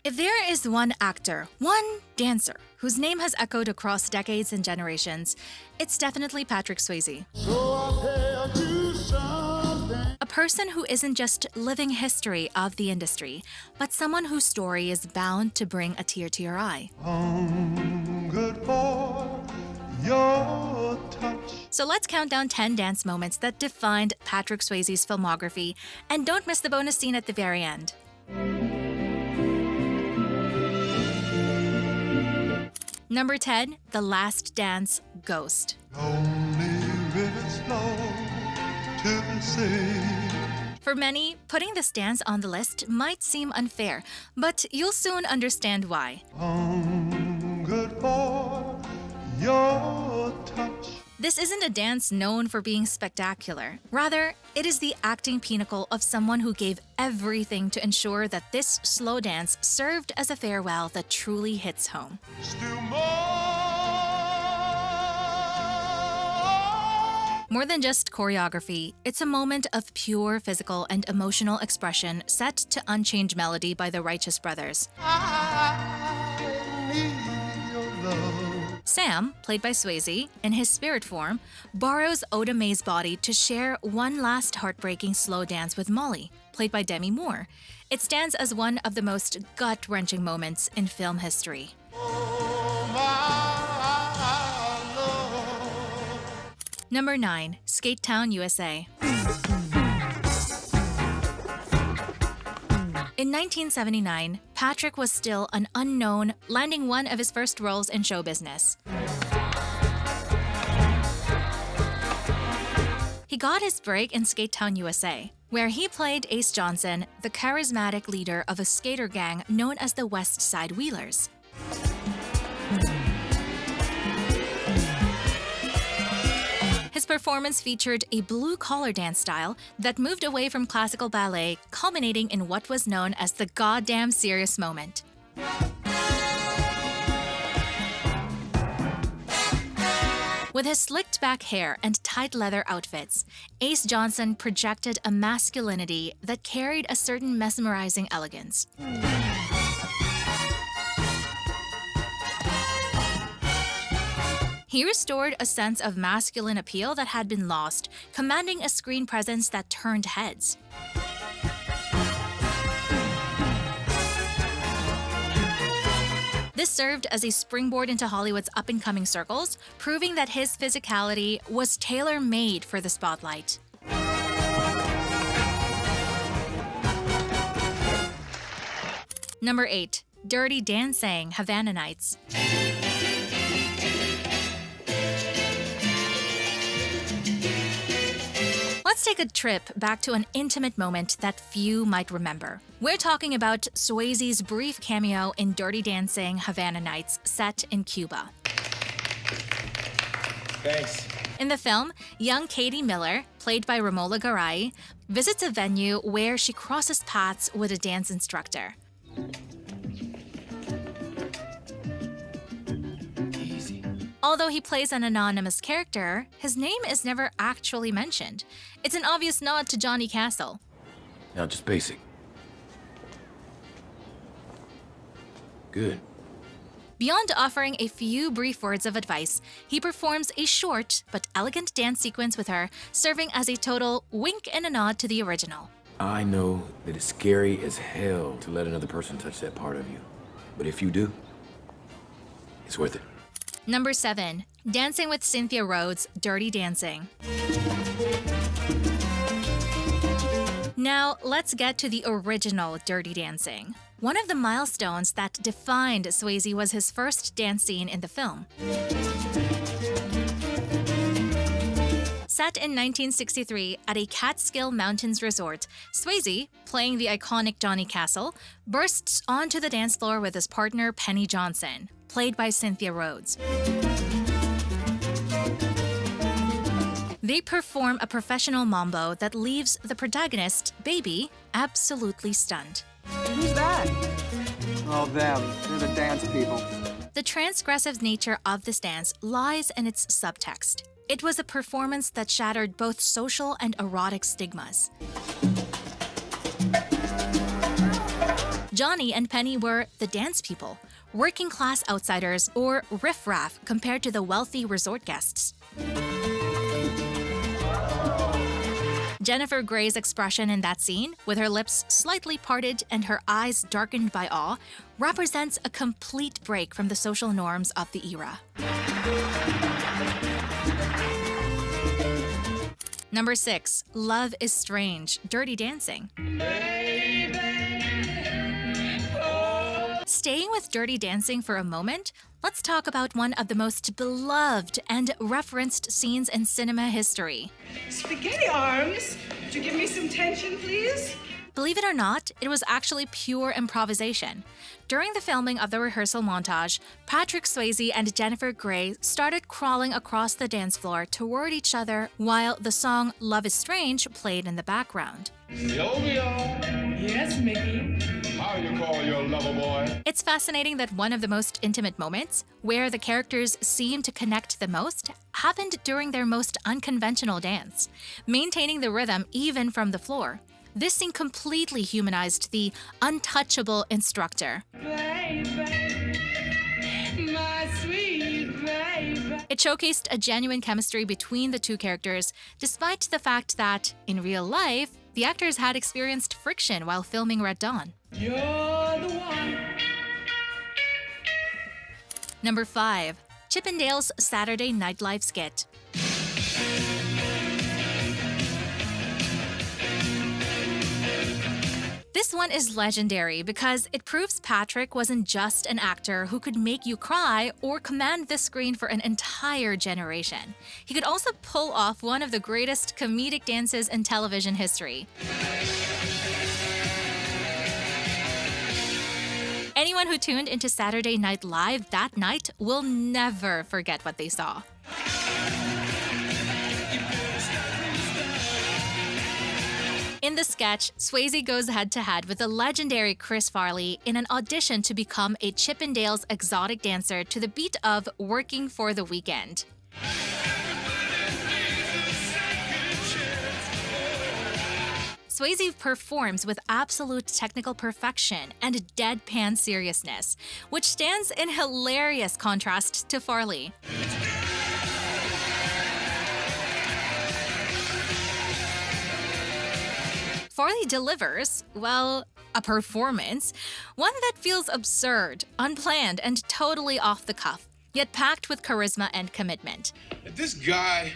If there is one actor, one dancer, whose name has echoed across decades and generations, it's definitely Patrick Swayze. A person who isn't just living history of the industry, but someone whose story is bound to bring a tear to your eye. Good for your touch. So let's count down 10 dance moments that defined Patrick Swayze's filmography, and don't miss the bonus scene at the very end. Number 10, The Last Dance, Ghost. Lonely rivers flow to the sea. For many, putting this dance on the list might seem unfair, but you'll soon understand why. Good for your touch. This isn't a dance known for being spectacular. Rather, it is the acting pinnacle of someone who gave everything to ensure that this slow dance served as a farewell that truly hits home. Still more. More than just choreography, it's a moment of pure physical and emotional expression set to unchained melody by the Righteous Brothers. I need your love. Sam, played by Swayze, in his spirit form, borrows Oda Mae's body to share one last heartbreaking slow dance with Molly, played by Demi Moore. It stands as one of the most gut-wrenching moments in film history. Oh, my love. Number 9, Skate Town, USA. In 1979, Patrick was still an unknown, landing one of his first roles in show business. He got his break in Skate Town, USA, where he played Ace Johnson, the charismatic leader of a skater gang known as the West Side Wheelers. His performance featured a blue-collar dance style that moved away from classical ballet, culminating in what was known as the goddamn serious moment. With his slicked-back hair and tight leather outfits, Ace Johnson projected a masculinity that carried a certain mesmerizing elegance. He restored a sense of masculine appeal that had been lost, commanding a screen presence that turned heads. This served as a springboard into Hollywood's up-and-coming circles, proving that his physicality was tailor-made for the spotlight. Number 8, Dirty Dancing, Havana Nights. Let's take a trip back to an intimate moment that few might remember. We're talking about Swayze's brief cameo in Dirty Dancing, Havana Nights, set in Cuba. Thanks. In the film, young Katie Miller, played by Romola Garai, visits a venue where she crosses paths with a dance instructor. Although he plays an anonymous character, his name is never actually mentioned. It's an obvious nod to Johnny Castle. Now, just basic. Good. Beyond offering a few brief words of advice, he performs a short but elegant dance sequence with her, serving as a total wink and a nod to the original. I know that it's scary as hell to let another person touch that part of you. But if you do, it's worth it. Number 7, Dancing with Cynthia Rhodes, Dirty Dancing. Now, let's get to the original Dirty Dancing. One of the milestones that defined Swayze was his first dance scene in the film. Set in 1963 at a Catskill Mountains resort, Swayze, playing the iconic Johnny Castle, bursts onto the dance floor with his partner Penny Johnson, played by Cynthia Rhodes. They perform a professional mambo that leaves the protagonist, Baby, absolutely stunned. Who's that? Oh, them. They're the dance people. The transgressive nature of this dance lies in its subtext. It was a performance that shattered both social and erotic stigmas. Johnny and Penny were the dance people, working-class outsiders or riffraff compared to the wealthy resort guests. Jennifer Grey's expression in that scene, with her lips slightly parted and her eyes darkened by awe, represents a complete break from the social norms of the era. Number 6. Love is Strange, Dirty Dancing. Staying with Dirty Dancing for a moment, let's talk about one of the most beloved and referenced scenes in cinema history. Spaghetti arms. Would you give me some tension, please? Believe it or not, it was actually pure improvisation. During the filming of the rehearsal montage, Patrick Swayze and Jennifer Grey started crawling across the dance floor toward each other while the song Love is Strange played in the background. Sylvia, Yes, Mickey. how you call your lover boy? It's fascinating that one of the most intimate moments, where the characters seem to connect the most, happened during their most unconventional dance, maintaining the rhythm even from the floor. This scene completely humanized the untouchable instructor. Baby, my sweet baby. It showcased a genuine chemistry between the two characters, despite the fact that, in real life, the actors had experienced friction while filming Red Dawn. You're the one. Number 5. Chippendales' Saturday Night Live skit. This one is legendary because it proves Patrick wasn't just an actor who could make you cry or command the screen for an entire generation. He could also pull off one of the greatest comedic dances in television history. Anyone who tuned into Saturday Night Live that night will never forget what they saw. In the sketch, Swayze goes head-to-head with the legendary Chris Farley in an audition to become a Chippendales exotic dancer to the beat of Working for the Weekend. Swayze performs with absolute technical perfection and deadpan seriousness, which stands in hilarious contrast to Farley. Farley delivers, well, a performance, one that feels absurd, unplanned, and totally off the cuff, yet packed with charisma and commitment. This guy,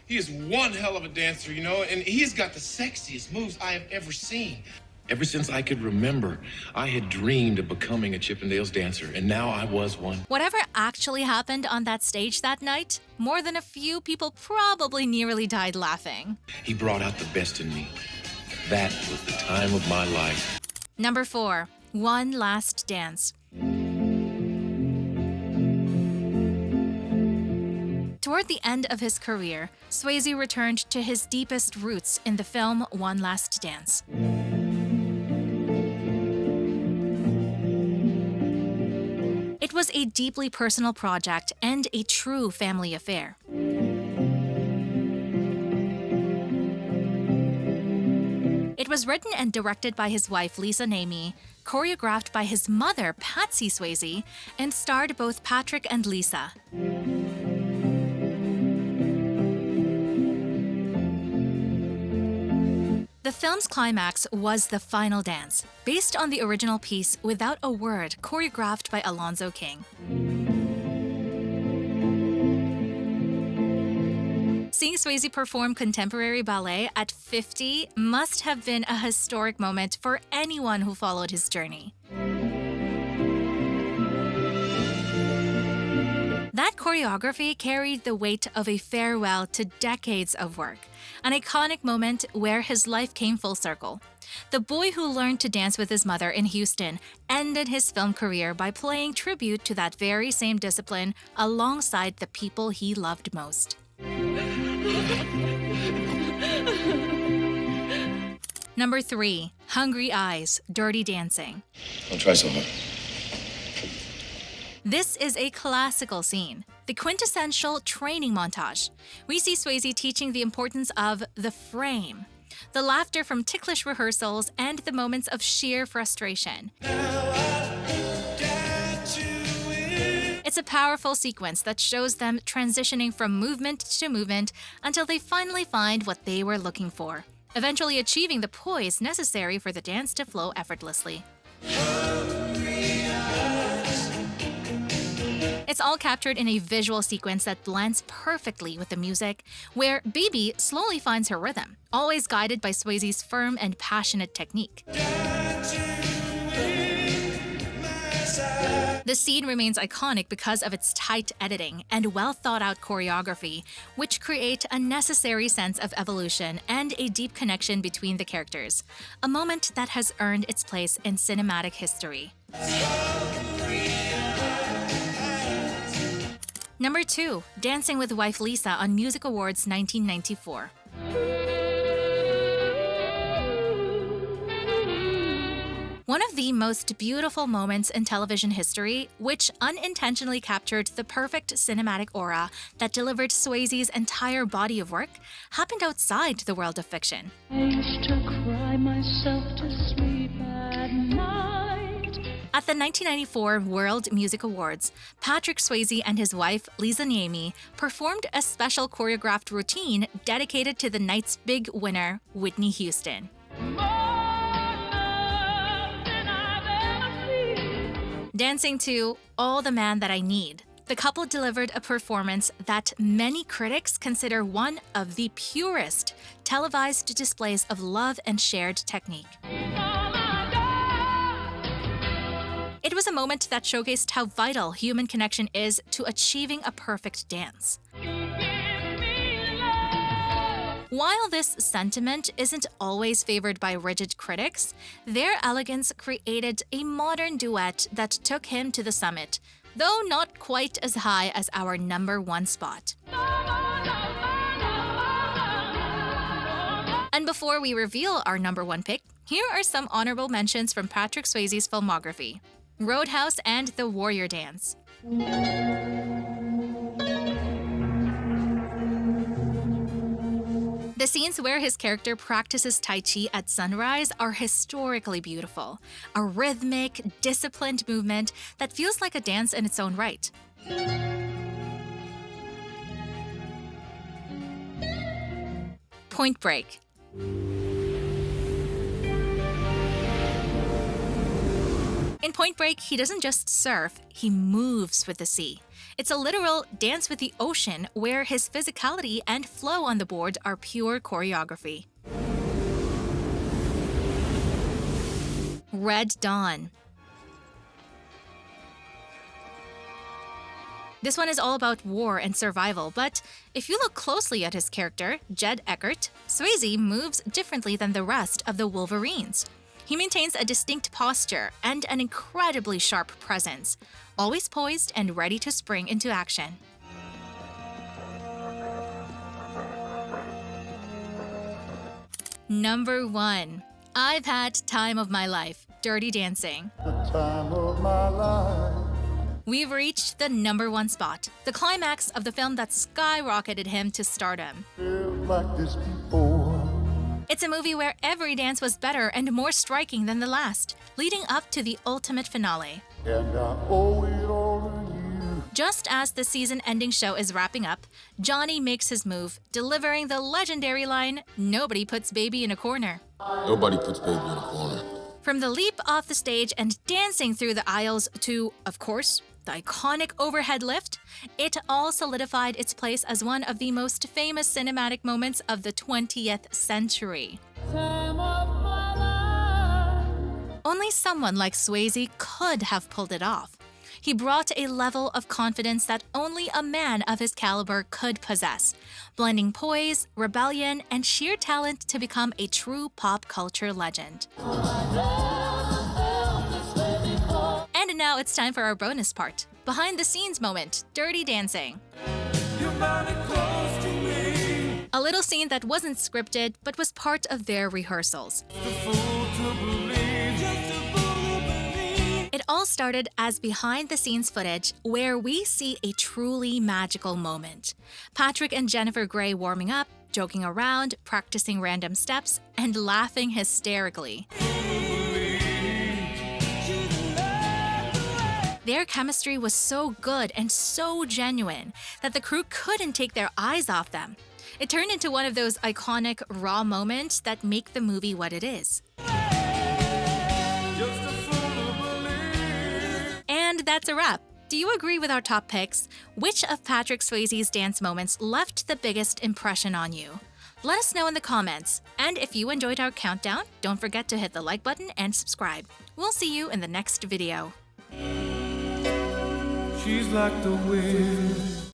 he is one hell of a dancer, you know, and he's got the sexiest moves I have ever seen. Ever since I could remember, I had dreamed of becoming a Chippendales dancer, and now I was one. Whatever actually happened on that stage that night, more than a few people probably nearly died laughing. He brought out the best in me. That was the time of my life. Number 4. One Last Dance. Toward the end of his career, Swayze returned to his deepest roots in the film One Last Dance. It was a deeply personal project and a true family affair. It was written and directed by his wife Lisa Namey, choreographed by his mother Patsy Swayze, and starred both Patrick and Lisa. The film's climax was the final dance, based on the original piece Without a Word, choreographed by Alonzo King. Seeing Swayze perform contemporary ballet at 50 must have been a historic moment for anyone who followed his journey. That choreography carried the weight of a farewell to decades of work, an iconic moment where his life came full circle. The boy who learned to dance with his mother in Houston ended his film career by paying tribute to that very same discipline alongside the people he loved most. Number 3. Hungry Eyes, Dirty Dancing. Don't try so hard. This is a classical scene, the quintessential training montage. We see Swayze teaching the importance of the frame. the laughter from ticklish rehearsals, and the moments of sheer frustration. It's a powerful sequence that shows them transitioning from movement to movement until they finally find what they were looking for, eventually achieving the poise necessary for the dance to flow effortlessly. It's all captured in a visual sequence that blends perfectly with the music, where Baby slowly finds her rhythm, always guided by Swayze's firm and passionate technique. The scene remains iconic because of its tight editing and well-thought-out choreography, which create a necessary sense of evolution and a deep connection between the characters, a moment that has earned its place in cinematic history. Number 2, Dancing with Wife Lisa on Music Awards 1994. One of the most beautiful moments in television history, which unintentionally captured the perfect cinematic aura that delivered Swayze's entire body of work, happened outside the world of fiction. I used to cry myself to sleep at night. At the 1994 World Music Awards, Patrick Swayze and his wife, Lisa Niemi, performed a special choreographed routine dedicated to the night's big winner, Whitney Houston. Dancing to All the Man That I Need, the couple delivered a performance that many critics consider one of the purest televised displays of love and shared technique. It was a moment that showcased how vital human connection is to achieving a perfect dance. While this sentiment isn't always favored by rigid critics, their elegance created a modern duet that took him to the summit, though not quite as high as our number 1 spot. And before we reveal our number 1 pick, here are some honorable mentions from Patrick Swayze's filmography: Roadhouse and The Warrior Dance. The scenes where his character practices Tai Chi at sunrise are historically beautiful, a rhythmic, disciplined movement that feels like a dance in its own right. Point Break. In Point Break, he doesn't just surf, he moves with the sea. It's a literal dance with the ocean where his physicality and flow on the board are pure choreography. Red Dawn. This one is all about war and survival, but if you look closely at his character, Jed Eckert, Swayze moves differently than the rest of the Wolverines. He maintains a distinct posture and an incredibly sharp presence, always poised and ready to spring into action. Number 1. I've Had Time of My Life, Dirty Dancing. The time of my life. We've reached the number 1 spot, the climax of the film that skyrocketed him to stardom. Felt like this before. It's a movie where every dance was better and more striking than the last, leading up to the ultimate finale. And I owe it all to you. Just as the season-ending show is wrapping up, Johnny makes his move, delivering the legendary line, "Nobody puts baby in a corner." Nobody puts baby in a corner. From the leap off the stage and dancing through the aisles to, of course, the iconic overhead lift, it all solidified its place as one of the most famous cinematic moments of the 20th century. Only someone like Swayze could have pulled it off. He brought a level of confidence that only a man of his caliber could possess, blending poise, rebellion, and sheer talent to become a true pop culture legend. And now it's time for our bonus part, behind the scenes moment, Dirty Dancing. A little scene that wasn't scripted but was part of their rehearsals. It all started as behind-the-scenes footage where we see a truly magical moment. Patrick and Jennifer Grey warming up, joking around, practicing random steps, and laughing hysterically. Their chemistry was so good and so genuine that the crew couldn't take their eyes off them. It turned into one of those iconic, raw moments that make the movie what it is. And that's a wrap. Do you agree with our top picks? Which of Patrick Swayze's dance moments left the biggest impression on you? Let us know in the comments. And if you enjoyed our countdown, don't forget to hit the like button and subscribe. We'll see you in the next video. She's like the wind.